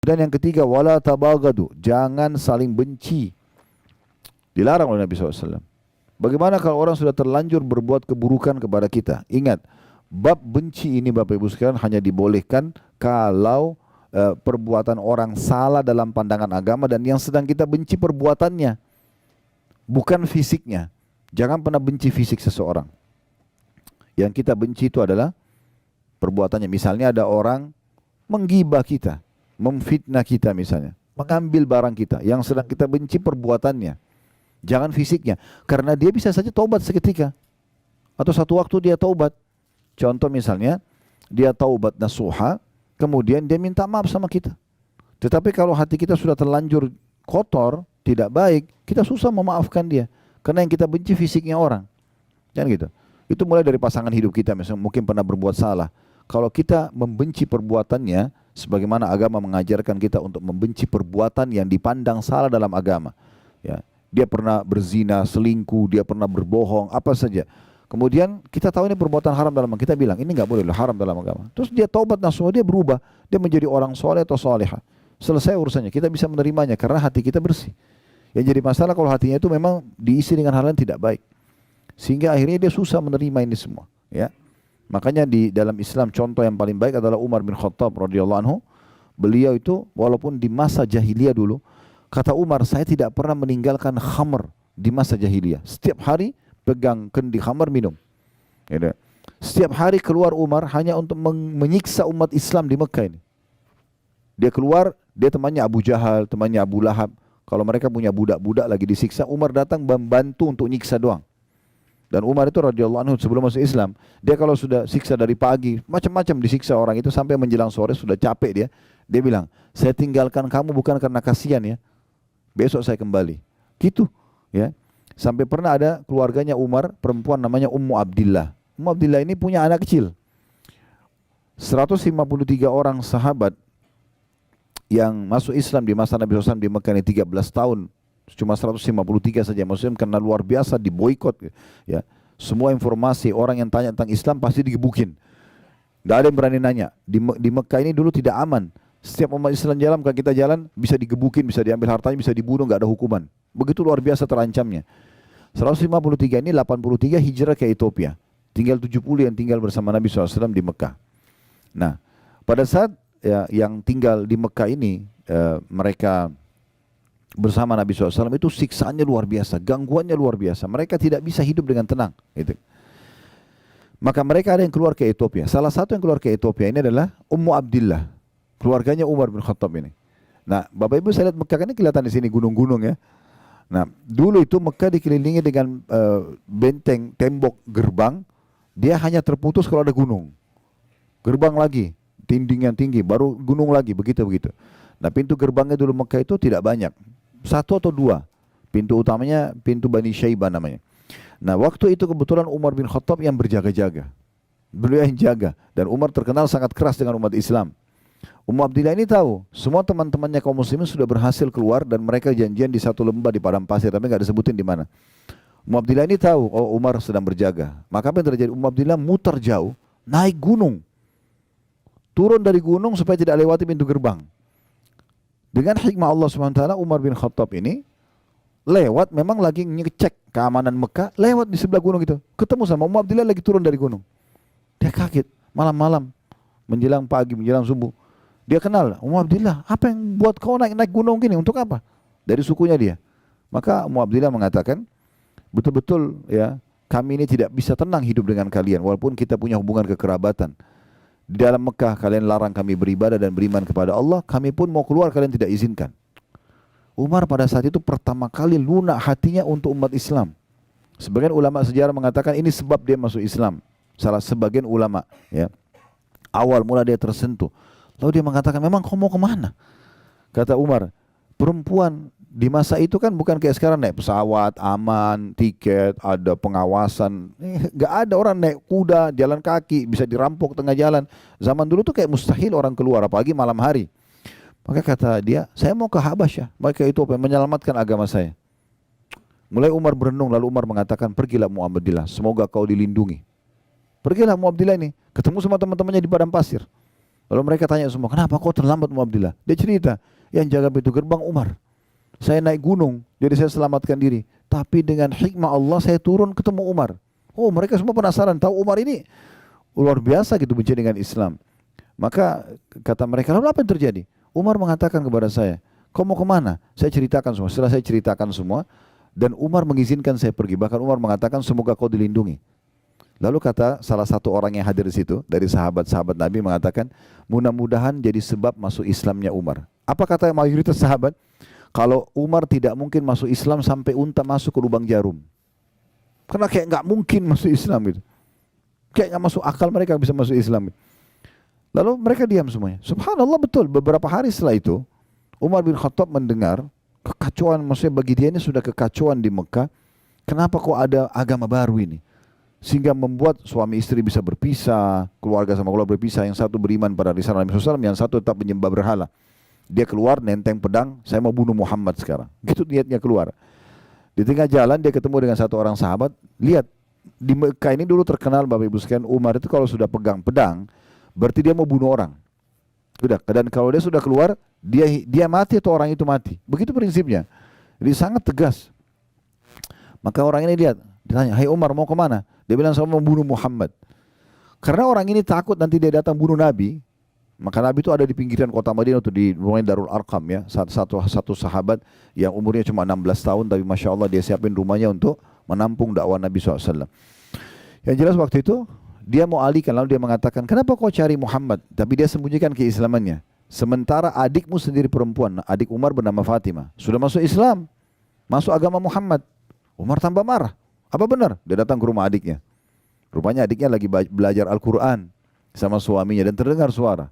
Dan yang ketiga, wala tabagadu, jangan saling benci. Dilarang oleh Nabi SAW. Bagaimana kalau orang sudah terlanjur berbuat keburukan kepada kita? Ingat, bab benci ini Bapak Ibu sekalian hanya dibolehkan kalau perbuatan orang salah dalam pandangan agama dan yang sedang kita benci perbuatannya, bukan fisiknya. Jangan pernah benci fisik seseorang. Yang kita benci itu adalah perbuatannya. Misalnya ada orang menggibah kita, memfitnah kita misalnya, mengambil barang kita, yang sedang kita benci perbuatannya. Jangan fisiknya, karena dia bisa saja taubat seketika. Atau satu waktu dia taubat. Contoh misalnya, dia taubat nasuha, kemudian dia minta maaf sama kita. Tetapi kalau hati kita sudah terlanjur kotor, tidak baik, kita susah memaafkan dia. Karena yang kita benci fisiknya orang. Kan gitu. Itu mulai dari pasangan hidup kita, misalnya mungkin pernah berbuat salah. Kalau kita membenci perbuatannya, sebagaimana agama mengajarkan kita untuk membenci perbuatan yang dipandang salah dalam agama. Ya, dia pernah berzina, selingkuh, dia pernah berbohong, apa saja. Kemudian kita tahu ini perbuatan haram dalam agama, kita bilang ini nggak boleh, haram dalam agama. Terus dia taubat nasuha, dia berubah, dia menjadi orang soleh atau soleha. Selesai urusannya, kita bisa menerimanya karena hati kita bersih. Yang jadi masalah kalau hatinya itu memang diisi dengan hal yang tidak baik, sehingga akhirnya dia susah menerima ini semua. Ya, makanya di dalam Islam contoh yang paling baik adalah Umar bin Khattab radhiyallahu anhu. Beliau itu walaupun di masa jahiliyah dulu, kata Umar, saya tidak pernah meninggalkan khamr di masa jahiliyah. Setiap hari pegang kendi khamr minum. Ya, setiap hari keluar Umar hanya untuk menyiksa umat Islam di Mekah ini. Dia keluar, dia temannya Abu Jahal, temannya Abu Lahab. Kalau mereka punya budak-budak lagi disiksa, Umar datang membantu untuk nyiksa doang. Dan Umar itu radhiyallahu anhu sebelum masuk Islam, dia kalau sudah siksa dari pagi, macam-macam disiksa orang itu sampai menjelang sore sudah capek dia. Dia bilang, saya tinggalkan kamu bukan karena kasihan ya, besok saya kembali. Gitu, ya. Sampai pernah ada keluarganya Umar, perempuan namanya Ummu Abdillah. Ummu Abdillah ini punya anak kecil. 153 orang sahabat yang masuk Islam di masa Nabi SAW di Mekah ini 13 tahun, cuma 153 saja Muslim karena luar biasa diboikot. Ya, semua informasi orang yang tanya tentang Islam pasti digebukin. Tidak ada yang berani nanya. Di Mekah ini dulu tidak aman. Setiap umat Islam jalan, kalau kita jalan bisa digebukin, bisa diambil hartanya, bisa dibunuh, nggak ada hukuman. Begitu luar biasa terancamnya. 153 ini 83 hijrah ke Ethiopia. Tinggal 70 yang tinggal bersama Nabi SAW di Mekah. Nah, pada saat ya, yang tinggal di Mekah ini mereka bersama Nabi SAW itu siksaannya luar biasa, gangguannya luar biasa. Mereka tidak bisa hidup dengan tenang. Gitu. Maka mereka ada yang keluar ke Ethiopia. Salah satu yang keluar ke Ethiopia ini adalah Ummu Abdillah, keluarganya Umar bin Khattab ini. Nah, Bapak Ibu saya lihat Mekah kan ini kelihatan di sini gunung-gunung ya. Nah, dulu itu Mekah dikelilingi dengan benteng, tembok, gerbang. Dia hanya terputus kalau ada gunung. Gerbang lagi, dinding yang tinggi, baru gunung lagi, begitu-begitu. Nah, pintu gerbangnya dulu Mekah itu tidak banyak. 1 atau 2. Pintu utamanya pintu Bani Syaibah namanya. Nah, waktu itu kebetulan Umar bin Khattab yang berjaga-jaga. Beliau yang jaga. Dan Umar terkenal sangat keras dengan umat Islam. Ummu Abdillah ini tahu, semua teman-temannya kaum muslimin sudah berhasil keluar dan mereka janjian di satu lembah di padang pasir, tapi nggak disebutin di mana. Ummu Abdillah ini tahu, oh Umar sedang berjaga. Maka apa yang terjadi? Ummu Abdillah muter jauh, naik gunung. Turun dari gunung supaya tidak lewati pintu gerbang. Dengan hikmah Allah SWT, Umar bin Khattab ini lewat, memang lagi ngecek keamanan Mekah, lewat di sebelah gunung itu. Ketemu sama Ummu Abdillah lagi turun dari gunung. Dia kaget, malam-malam, menjelang pagi, menjelang subuh. Dia kenal, Ummu Abdillah, apa yang buat kau naik gunung gini, untuk apa? Dari sukunya dia. Maka Ummu Abdillah mengatakan, betul-betul ya, kami ini tidak bisa tenang hidup dengan kalian, walaupun kita punya hubungan kekerabatan. Di dalam Mekah kalian larang kami beribadah dan beriman kepada Allah, kami pun mau keluar kalian tidak izinkan. Umar pada saat itu pertama kali lunak hatinya untuk umat Islam. Sebagian ulama sejarah mengatakan ini sebab dia masuk Islam. Salah sebagian ulama, ya. Awal mula dia tersentuh. Lalu dia mengatakan, memang kau mau kemana? Kata Umar, perempuan di masa itu kan bukan kayak sekarang naik pesawat, aman, tiket, ada pengawasan. Gak ada, orang naik kuda, jalan kaki, bisa dirampok tengah jalan. Zaman dulu tuh kayak mustahil orang keluar, apalagi malam hari. Maka kata dia, saya mau ke Habasyah, mau ke Ethiopia, menyelamatkan agama saya. Mulai Umar berenung, lalu Umar mengatakan, pergilah Ummu Abdillah, semoga kau dilindungi. Pergilah Ummu Abdillah ini, ketemu sama teman-temannya di padang pasir. Lalu mereka tanya semua, kenapa kau terlambat Ummu Abdillah? Dia cerita, yang jaga pintu gerbang Umar. Saya naik gunung, jadi saya selamatkan diri. Tapi dengan hikmah Allah saya turun ketemu Umar. Oh, mereka semua penasaran, tahu Umar ini luar biasa gitu benci dengan Islam. Maka kata mereka, lalu apa yang terjadi? Umar mengatakan kepada saya, kau mau kemana? Saya ceritakan semua. Setelah saya ceritakan semua, dan Umar mengizinkan saya pergi. Bahkan Umar mengatakan, semoga kau dilindungi. Lalu kata salah satu orang yang hadir di situ, dari sahabat-sahabat Nabi mengatakan, mudah-mudahan jadi sebab masuk Islamnya Umar. Apa kata mayoritas sahabat? Kalau Umar tidak mungkin masuk Islam sampai unta masuk ke lubang jarum. Karena kayak nggak mungkin masuk Islam gitu. Kayak nggak masuk akal mereka bisa masuk Islam. Lalu mereka diam semuanya. Subhanallah, betul. Beberapa hari setelah itu, Umar bin Khattab mendengar kekacauan, maksudnya bagi dia ini sudah kekacauan di Mekah. Kenapa kok ada agama baru ini? Sehingga membuat suami istri bisa berpisah, keluarga sama keluarga berpisah. Yang satu beriman pada risalah Nabi SAW, yang satu tetap menyembah berhala. Dia keluar nenteng pedang, saya mau bunuh Muhammad sekarang. Gitu niatnya keluar. Di tengah jalan dia ketemu dengan satu orang sahabat. Lihat, di Mekah ini dulu terkenal Bapak Ibu sekalian, Umar itu kalau sudah pegang pedang, berarti dia mau bunuh orang. Sudah. Dan kalau dia sudah keluar, dia mati atau orang itu mati. Begitu prinsipnya. Jadi sangat tegas. Maka orang ini lihat, ditanya, hai Umar mau kemana? Dia bilang, saya mau bunuh Muhammad. Karena orang ini takut nanti dia datang bunuh Nabi. Maka Nabi itu ada di pinggiran kota Madinah, itu di rumahnya Darul Arqam ya. Satu sahabat yang umurnya cuma 16 tahun, tapi Masya Allah dia siapin rumahnya untuk menampung dakwah Nabi SAW. Yang jelas waktu itu, dia mau alihkan, lalu dia mengatakan, kenapa kau cari Muhammad? Tapi dia sembunyikan keislamannya. Sementara adikmu sendiri perempuan, adik Umar bernama Fatimah, sudah masuk Islam, masuk agama Muhammad. Umar tambah marah. Apa benar? Dia datang ke rumah adiknya. Rupanya adiknya lagi belajar Al-Quran sama suaminya dan terdengar suara.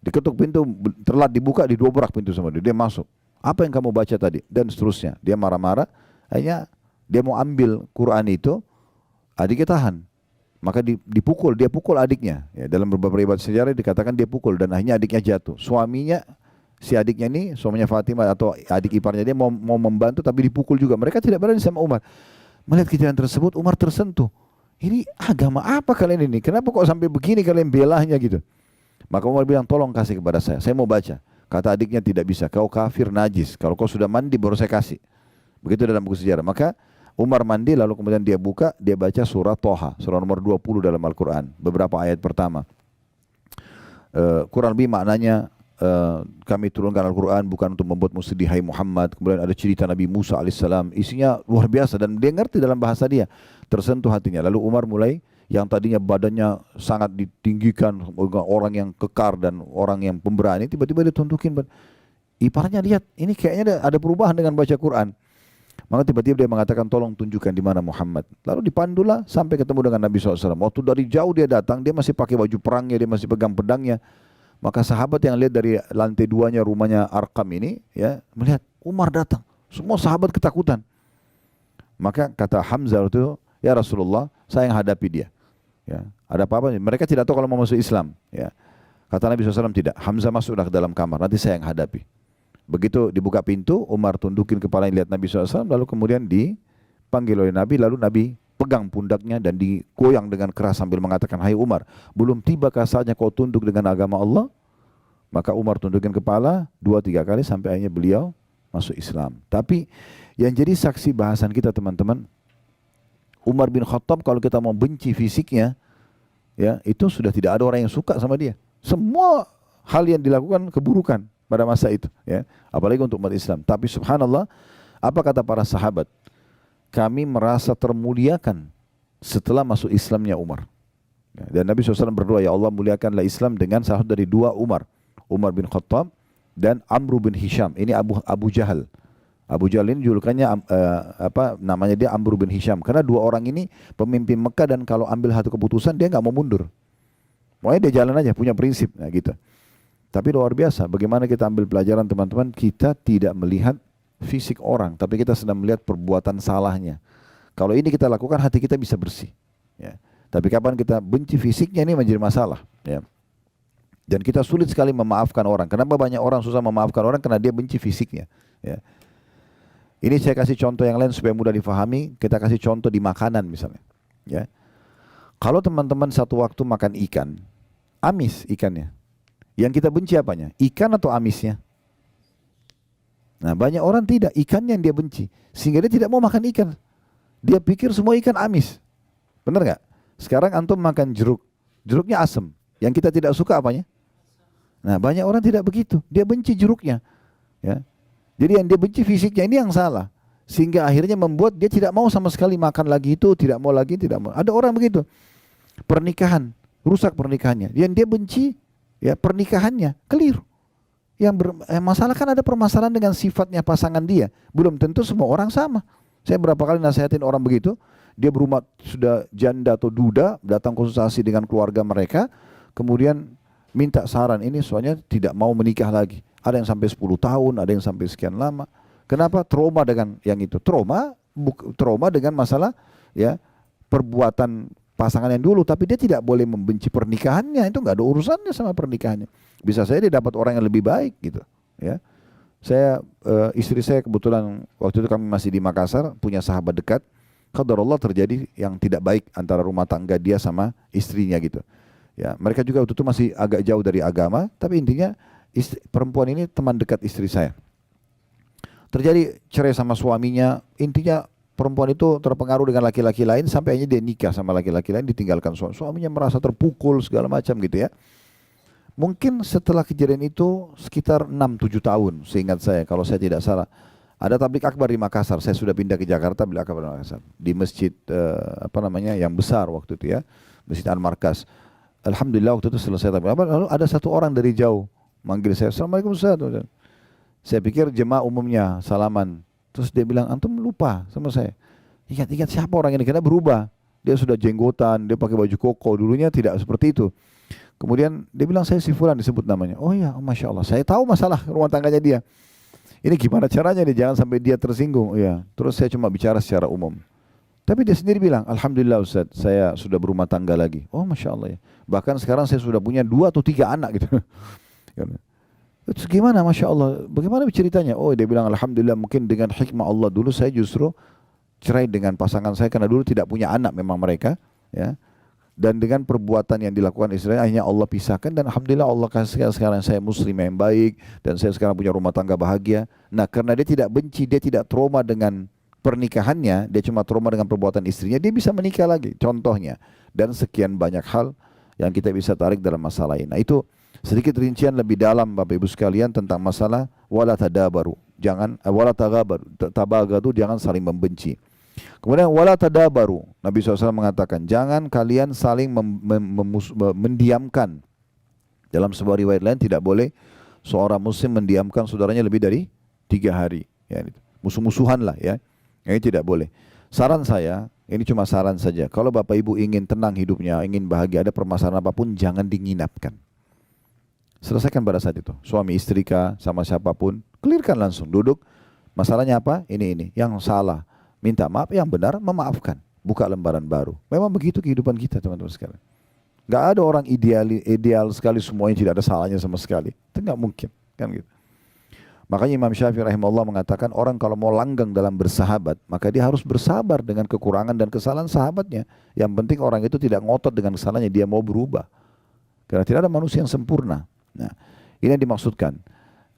Diketuk pintu, terlat dibuka, didobrak pintu sama dia. Dia masuk. Apa yang kamu baca tadi? Dan seterusnya. Dia marah-marah. Akhirnya dia mau ambil Quran itu, adiknya tahan. Maka dipukul, dia pukul adiknya. Ya, dalam beberapa riwayat sejarah dikatakan dia pukul dan akhirnya adiknya jatuh. Suaminya, si adiknya ini, suaminya Fatimah atau adik iparnya dia mau membantu tapi dipukul juga. Mereka tidak berani sama Umar. Melihat kejadian tersebut, Umar tersentuh. Ini agama apa kalian ini? Kenapa kok sampai begini kalian belahnya gitu? Maka Umar bilang, tolong kasih kepada saya mau baca. Kata adiknya, tidak bisa, kau kafir najis. Kalau kau sudah mandi baru saya kasih. Begitu dalam buku sejarah. Maka Umar mandi lalu kemudian dia buka, dia baca surah Toha, surah nomor 20 dalam Al-Quran. Beberapa ayat pertama. Kurang lebih maknanya, kami turunkan Al-Quran bukan untuk membuatmu sedih hai Muhammad. Kemudian ada cerita Nabi Musa alaihissalam. Isinya luar biasa dan dia ngerti dalam bahasa dia. Tersentuh hatinya. Lalu Umar mulai, yang tadinya badannya sangat ditinggikan, orang yang kekar dan orang yang pemberani, tiba-tiba dia tuntukin. Iparnya lihat, ini kayaknya ada perubahan dengan baca Quran. Maka tiba-tiba dia mengatakan, tolong tunjukkan di mana Muhammad. Lalu dipandulah sampai ketemu dengan Nabi SAW. Waktu dari jauh dia datang, dia masih pakai baju perangnya, dia masih pegang pedangnya. Maka sahabat yang lihat dari lantai 2-nya rumahnya Arqam ini, ya melihat Umar datang. Semua sahabat ketakutan. Maka kata Hamzah itu, ya Rasulullah, saya yang hadapi dia. Ya, ada apa-apa? Mereka tidak tahu kalau mau masuk Islam. Ya. Kata Nabi SAW tidak. Hamzah masuklah ke dalam kamar. Nanti saya yang hadapi. Begitu dibuka pintu, Umar tundukin kepala yang lihat Nabi SAW. Lalu kemudian dipanggil oleh Nabi. Lalu Nabi pegang pundaknya dan digoyang dengan keras sambil mengatakan, hai Umar, belum tibakah saatnya kau tunduk dengan agama Allah? Maka Umar tundukin kepala 2-3 kali sampai akhirnya beliau masuk Islam. Tapi yang jadi saksi bahasan kita teman-teman, Umar bin Khattab kalau kita mau benci fisiknya, ya itu sudah tidak ada orang yang suka sama dia. Semua hal yang dilakukan keburukan pada masa itu, ya. Apalagi untuk umat Islam. Tapi subhanallah, apa kata para sahabat? Kami merasa termuliakan setelah masuk Islamnya Umar. Dan Nabi SAW berdoa, ya Allah muliakanlah Islam dengan salah satu dari 2 Umar. Umar bin Khattab dan Amr bin Hisham. Ini Abu Jahal. Abu Jahal ini julukannya namanya dia Amr bin Hisham. Karena 2 orang ini pemimpin Mekah dan kalau ambil satu keputusan dia nggak mau mundur. Pokoknya dia jalan aja, punya prinsip, nah gitu. Tapi luar biasa, bagaimana kita ambil pelajaran teman-teman, kita tidak melihat fisik orang, tapi kita sedang melihat perbuatan salahnya. Kalau ini kita lakukan, hati kita bisa bersih. Ya. Tapi kapan kita benci fisiknya ini menjadi masalah. Ya. Dan kita sulit sekali memaafkan orang. Kenapa banyak orang susah memaafkan orang? Karena dia benci fisiknya. Ya. Ini saya kasih contoh yang lain supaya mudah difahami. Kita kasih contoh di makanan misalnya. Ya. Kalau teman-teman satu waktu makan ikan, amis ikannya. Yang kita benci apanya? Ikan atau amisnya? Nah, banyak orang tidak, ikannya yang dia benci. Sehingga dia tidak mau makan ikan. Dia pikir semua ikan amis. Benar nggak? Sekarang antum makan jeruk. Jeruknya asam. Yang kita tidak suka apanya? Nah, banyak orang tidak begitu. Dia benci jeruknya. Ya. Jadi yang dia benci fisiknya ini yang salah. Sehingga akhirnya membuat dia tidak mau sama sekali makan lagi itu, tidak mau lagi, tidak mau. Ada orang begitu. Pernikahan, rusak pernikahannya. Yang dia benci, ya pernikahannya, keliru. Masalah kan ada permasalahan dengan sifatnya pasangan dia. Belum tentu semua orang sama. Saya berapa kali nasihatin orang begitu, dia berumah sudah janda atau duda, datang konsultasi dengan keluarga mereka, kemudian minta saran ini soalnya tidak mau menikah lagi. Ada yang sampai 10 tahun, ada yang sampai sekian lama. Kenapa? Trauma dengan yang itu. Trauma dengan masalah ya perbuatan pasangan yang dulu, tapi dia tidak boleh membenci pernikahannya, itu nggak ada urusannya sama pernikahannya. Bisa saja dia dapat orang yang lebih baik gitu, ya. Istri saya kebetulan waktu itu kami masih di Makassar, punya sahabat dekat. Qadarullah terjadi yang tidak baik antara rumah tangga dia sama istrinya gitu. Ya, mereka juga waktu itu masih agak jauh dari agama, tapi intinya perempuan ini teman dekat istri saya. Terjadi cerai sama suaminya, intinya perempuan itu terpengaruh dengan laki-laki lain sampai akhirnya dia nikah sama laki-laki lain, ditinggalkan suaminya, merasa terpukul segala macam gitu ya. Mungkin setelah kejadian itu sekitar 6-7 tahun, seingat saya kalau saya tidak salah. Ada tablik akbar di Makassar, saya sudah pindah ke Jakarta, tablik akbar di Makassar. Di masjid yang besar waktu itu ya, Masjid An-Markas. Alhamdulillah waktu itu selesai tablik akbar, lalu ada satu orang dari jauh manggil saya, Assalamualaikum Ustaz. Saya pikir jemaah umumnya salaman. Terus dia bilang, antum lupa sama saya. Ingat siapa orang ini, karena berubah. Dia sudah jenggotan, dia pakai baju koko, dulunya tidak seperti itu. Kemudian dia bilang, saya si Fulan, disebut namanya. Oh iya, Masya Allah, saya tahu masalah rumah tangganya dia. Ini gimana caranya nih, jangan sampai dia tersinggung. Ya. Terus saya cuma bicara secara umum. Tapi dia sendiri bilang, Alhamdulillah Ustaz, saya sudah berumah tangga lagi. Oh Masya Allah ya. Bahkan sekarang saya sudah punya 2 atau 3 anak gitu. Terus gimana Masya Allah, bagaimana ceritanya? Oh dia bilang, Alhamdulillah mungkin dengan hikmah Allah dulu saya justru cerai dengan pasangan saya karena dulu tidak punya anak memang mereka. Ya. Dan dengan perbuatan yang dilakukan istrinya akhirnya Allah pisahkan, dan Alhamdulillah Allah kasih sekarang saya muslim yang baik dan saya sekarang punya rumah tangga bahagia. Nah karena dia tidak benci, dia tidak trauma dengan pernikahannya, dia cuma trauma dengan perbuatan istrinya, dia bisa menikah lagi contohnya. Dan sekian banyak hal yang kita bisa tarik dalam masalah ini. Nah itu sedikit rincian lebih dalam Bapak Ibu sekalian tentang masalah wala tadabaru. Jangan wala tabagadu, jangan saling membenci. Kemudian wala tadabaru, Nabi SAW mengatakan jangan kalian saling mendiamkan. Dalam sebuah riwayat lain tidak boleh seorang muslim mendiamkan saudaranya lebih dari 3 hari. Ya, musuh-musuhan lah ya. Ini tidak boleh. Saran saya, ini cuma saran saja. Kalau Bapak Ibu ingin tenang hidupnya, ingin bahagia, ada permasalahan apapun, jangan dinginapkan. Selesaikan pada saat itu. Suami istri kah, sama siapapun, clearkan langsung. Duduk, masalahnya apa? Ini. Yang salah minta maaf, yang benar memaafkan. Buka lembaran baru. Memang begitu kehidupan kita teman-teman sekalian. Gak ada orang ideal sekali semuanya tidak ada salahnya sama sekali. Itu gak mungkin. Kan gitu. Makanya Imam Syafi'i rahimahullah mengatakan orang kalau mau langgang dalam bersahabat, maka dia harus bersabar dengan kekurangan dan kesalahan sahabatnya. Yang penting orang itu tidak ngotot dengan kesalahannya, dia mau berubah. Karena tidak ada manusia yang sempurna. Nah, ini yang dimaksudkan.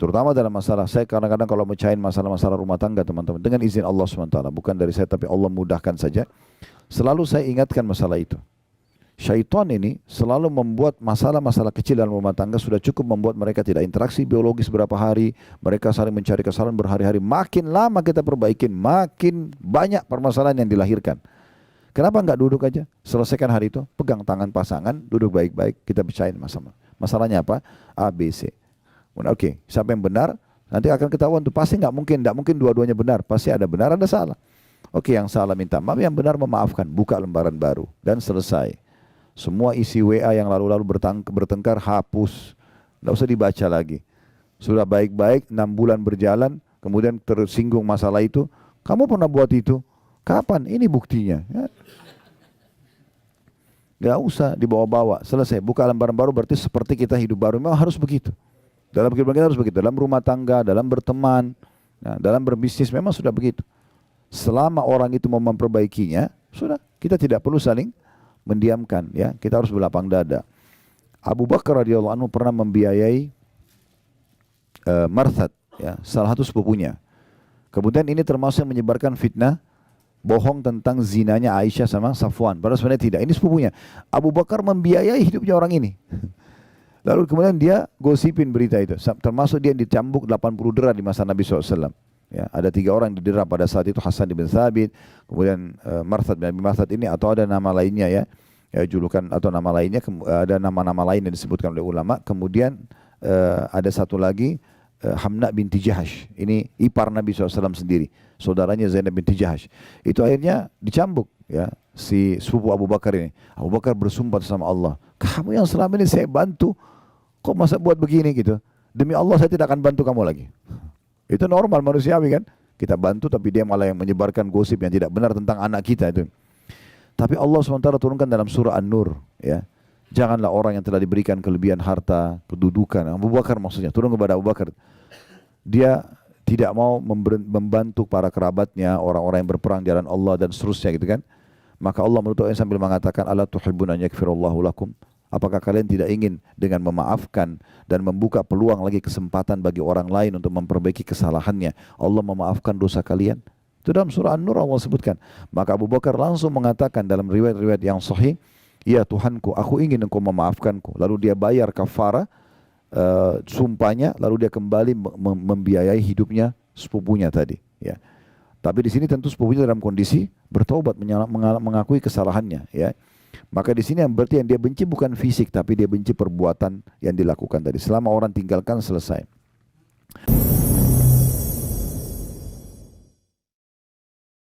Terutama dalam masalah, saya kadang-kadang kalau mecahin masalah-masalah rumah tangga teman-teman, dengan izin Allah SWT, bukan dari saya tapi Allah mudahkan saja, selalu saya ingatkan masalah itu. Syaitan ini selalu membuat masalah-masalah kecil dalam rumah tangga sudah cukup membuat mereka tidak interaksi biologis berapa hari, mereka saling mencari kesalahan berhari-hari. Makin lama kita perbaikin, makin banyak permasalahan yang dilahirkan. Kenapa enggak duduk aja, selesaikan hari itu, pegang tangan pasangan, duduk baik-baik, kita bicarain masalah. Masalahnya apa? A, B, C. Oke, siapa yang benar? Nanti akan ketahuan tuh, pasti enggak mungkin dua-duanya benar, pasti ada benar, ada salah. Oke, yang salah minta maaf, yang benar memaafkan, buka lembaran baru dan selesai. Semua isi WA yang lalu-lalu bertengkar hapus, enggak usah dibaca lagi. Sudah baik-baik 6 bulan berjalan, kemudian tersinggung masalah itu, kamu pernah buat itu? Kapan? Ini buktinya. Ya. Gak usah dibawa-bawa, selesai. Buka lembaran baru berarti seperti kita hidup baru. Memang harus begitu. Dalam kehidupan kita harus begitu. Dalam rumah tangga, dalam berteman, nah, dalam berbisnis memang sudah begitu. Selama orang itu mau memperbaikinya, sudah. Kita tidak perlu saling mendiamkan. Ya, kita harus berlapang dada. Abu Bakar radhiyallahu anhu pernah membiayai Marthad, ya, salah satu sepupunya. Kemudian ini termasuk yang menyebarkan fitnah bohong tentang zinanya Aisyah sama Safwan. Padahal sebenarnya tidak. Ini sepupunya. Abu Bakar membiayai hidupnya orang ini. Lalu kemudian dia gosipin berita itu. Termasuk dia dicambuk 80 dera di masa Nabi SAW. Ya, ada 3 orang yang didera pada saat itu, Hasan bin Thabit, kemudian Marthad bin Abi Marthad ini, atau ada nama lainnya ya, julukan atau nama lainnya, ada nama-nama lain yang disebutkan oleh ulama. Kemudian ada satu lagi, Hamna binti Jahash. Ini ipar Nabi SAW sendiri, saudaranya Zainab binti Jahash. Itu akhirnya dicambuk ya si sepupu Abu Bakar ini. Abu Bakar bersumpah sama Allah, kamu yang selama ini saya bantu, kok masa buat begini gitu. Demi Allah saya tidak akan bantu kamu lagi. Itu normal manusiawi kan. Kita bantu tapi dia malah yang menyebarkan gosip yang tidak benar tentang anak kita itu. Tapi Allah SWT turunkan dalam surah An-Nur ya. Janganlah orang yang telah diberikan kelebihan harta, kedudukan. Abu Bakar maksudnya, turun kepada Abu Bakar. Dia tidak mau membantu para kerabatnya, orang-orang yang berperang di jalan Allah dan seterusnya gitu kan. Maka Allah menutup ayat sambil mengatakan, "Ala tuhibbuna an yaghfirallahu lakum?" Apakah kalian tidak ingin dengan memaafkan dan membuka peluang lagi kesempatan bagi orang lain untuk memperbaiki kesalahannya, Allah memaafkan dosa kalian? Itu dalam surah An-Nur Allah sebutkan. Maka Abu Bakar langsung mengatakan dalam riwayat-riwayat yang sahih, "Ya Tuhanku, aku ingin engkau memaafkanku." Lalu dia bayar kafara sumpahnya, lalu dia kembali membiayai hidupnya sepupunya tadi. Ya. Tapi di sini tentu sepupunya dalam kondisi bertobat, mengakui kesalahannya. Ya. Maka di sini yang berarti yang dia benci bukan fisik, tapi dia benci perbuatan yang dilakukan tadi. Selama orang tinggalkan selesai.